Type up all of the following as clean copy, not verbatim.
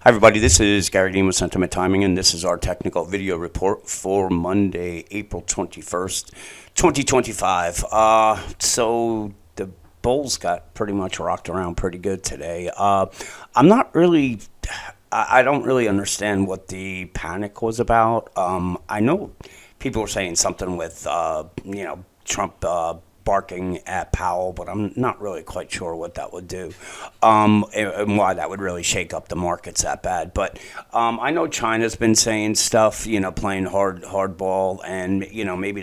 Hi, everybody. This is Gary Dean with Sentiment Timing, and this is our technical video report for Monday, April 21st, 2025. So the Bulls got pretty much rocked around pretty good today. I'm not really, I don't really understand what the panic was about. I know people were saying something with, Trump. Barking at Powell, but I'm not really quite sure what that would do, and why that would really shake up the markets that bad. But I know China's been saying stuff, playing hardball, and maybe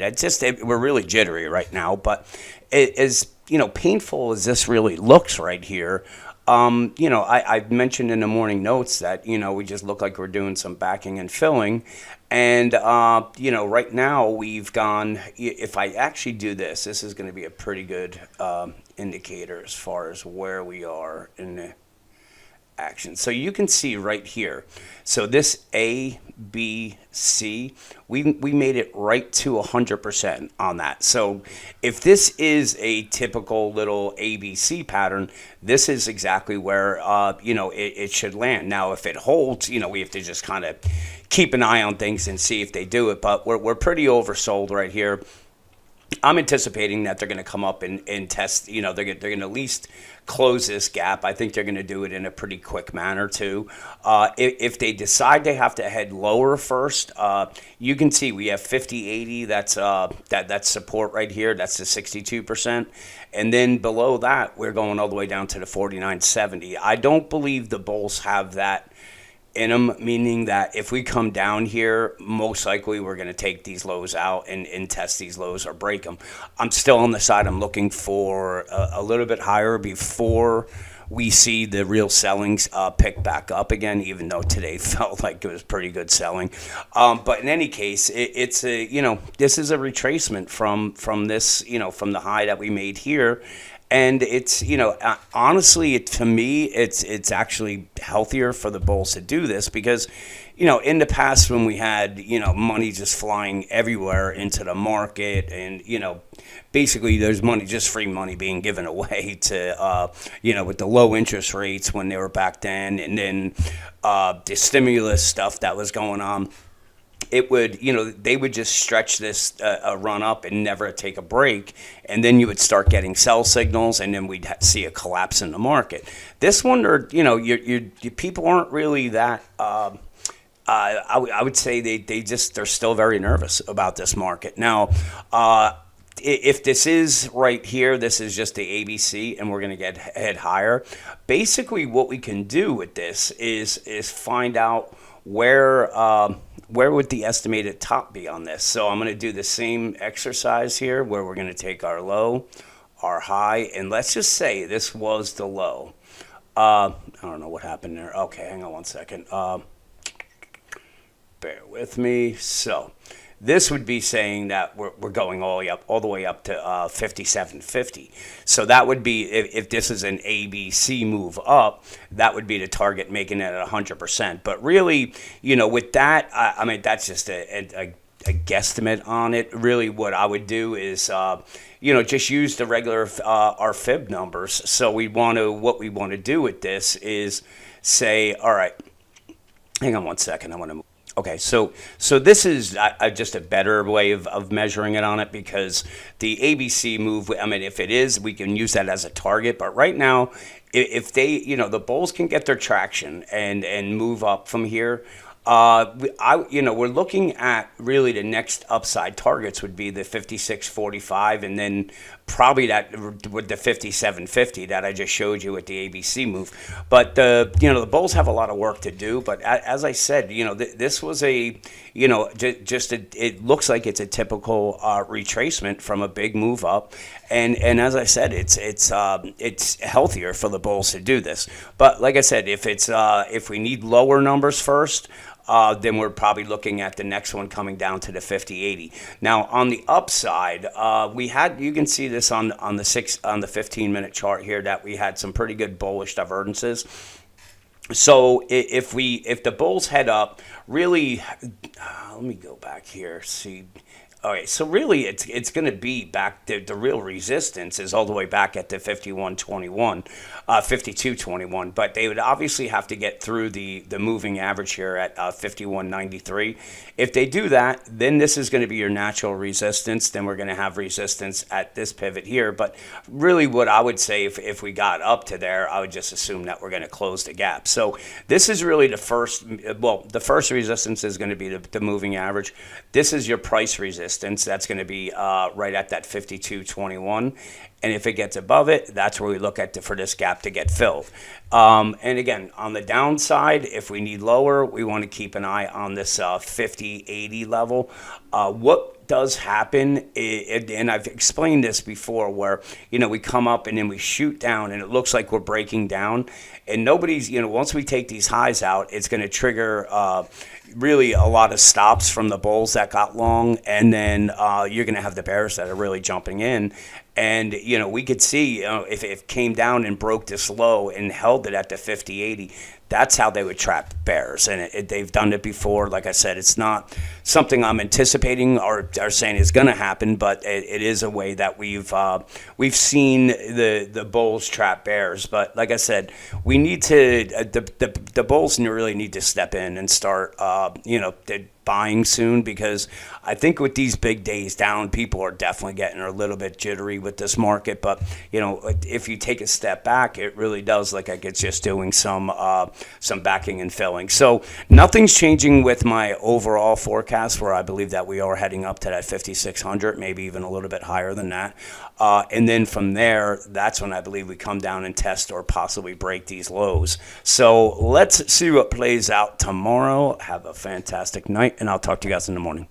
we're really jittery right now. But as painful as this really looks right here. I mentioned in the morning notes that, we just look like we're doing some backing and filling. And, right now we've gone, if I actually do this is going to be a pretty good indicator as far as where we are in the action. So you can see right here. So this A, B, C, we made it right to 100% on that. So if this is a typical little ABC pattern, this is exactly where, it should land. Now, if it holds, we have to just kind of keep an eye on things and see if they do it. But we're pretty oversold right here. I'm anticipating that they're going to come up and test, they're going to at least close this gap. I think they're going to do it in a pretty quick manner, too. If they decide they have to head lower first, you can see we have 50.80. That's support right here. That's the 62%. And then below that, we're going all the way down to the 49.70. I don't believe the Bulls have that in them, meaning that if we come down here, most likely we're going to take these lows out and test these lows or break them. I'm still on the side. I'm looking for a little bit higher before we see the real sellings pick back up again, even though today felt like it was pretty good selling. But in any case, this is a retracement from this, from the high that we made here. And it's, honestly, to me, it's actually healthier for the Bulls to do this because, in the past when we had, money just flying everywhere into the market and, basically there's money, just free money being given away to, with the low interest rates when they were back then, and then the stimulus stuff that was going on. It would, they would just stretch this run up and never take a break. And then you would start getting sell signals, and then we'd see a collapse in the market. This one, your people aren't really that. I would say they're still very nervous about this market. Now, if this is right here, this is just the ABC, and we're going to head higher. Basically, what we can do with this is find out where would the estimated top be on this? So I'm going to do the same exercise here where we're going to take our low, our high, and let's just say this was the low. I don't know what happened there. Okay, hang on one second. Bear with me. So this would be saying that we're going all the way up to 57.50. So that would be, if this is an ABC move up, that would be the target, making it at 100%. But really, with that, I mean, that's just a guesstimate on it. Really, what I would do is, just use the regular our fib numbers. So what we want to do with this is say, all right, hang on one second. I want to move. Okay, so this is just a better way of measuring it on it, because the ABC move, I mean, if it is, we can use that as a target. But right now, if they, the Bulls can get their traction and move up from here, we're looking at really the next upside targets would be the 56.45, and then probably that with the 57.50 that I just showed you with the ABC move. But the Bulls have a lot of work to do. But as I said, this was it looks like it's a typical retracement from a big move up, and as I said, it's healthier for the Bulls to do this. But like I said, if we need lower numbers first, then we're probably looking at the next one coming down to the 50.80. Now on the upside, you can see this on the 15-minute chart here, that we had some pretty good bullish divergences. So if the Bulls head up, really, let me go back here, see. Okay, so really, it's going to be back. The real resistance is all the way back at the 51.21, 52.21. But they would obviously have to get through the moving average here at 51.93. If they do that, then this is going to be your natural resistance. Then we're going to have resistance at this pivot here. But really, what I would say, if we got up to there, I would just assume that we're going to close the gap. So this is really the first. Well, the first resistance is going to be the moving average. This is your price resistance. That's going to be right at that 52.21. And if it gets above it, that's where we look at for this gap to get filled. And again, on the downside, if we need lower, we want to keep an eye on this 50.80 level. What does happen, and I've explained this before, where we come up and then we shoot down and it looks like we're breaking down, and nobody's once we take these highs out, it's going to trigger really a lot of stops from the bulls that got long, and then you're going to have the bears that are really jumping in. And, we could see if it came down and broke this low and held it at the 50.80, that's how they would trap bears. And they've done it before. Like I said, it's not something I'm anticipating or saying is going to happen, but it is a way that we've seen the bulls trap bears. But like I said, we need to the bulls really need to step in and start buying soon, because I think with these big days down, people are definitely getting a little bit jittery with this market. But if you take a step back, it really does look like it's just doing some backing and filling. So nothing's changing with my overall forecast, where I believe that we are heading up to that 5,600, maybe even a little bit higher than that. And then from there, that's when I believe we come down and test or possibly break these lows. So let's see what plays out tomorrow. Have a fantastic night, and I'll talk to you guys in the morning.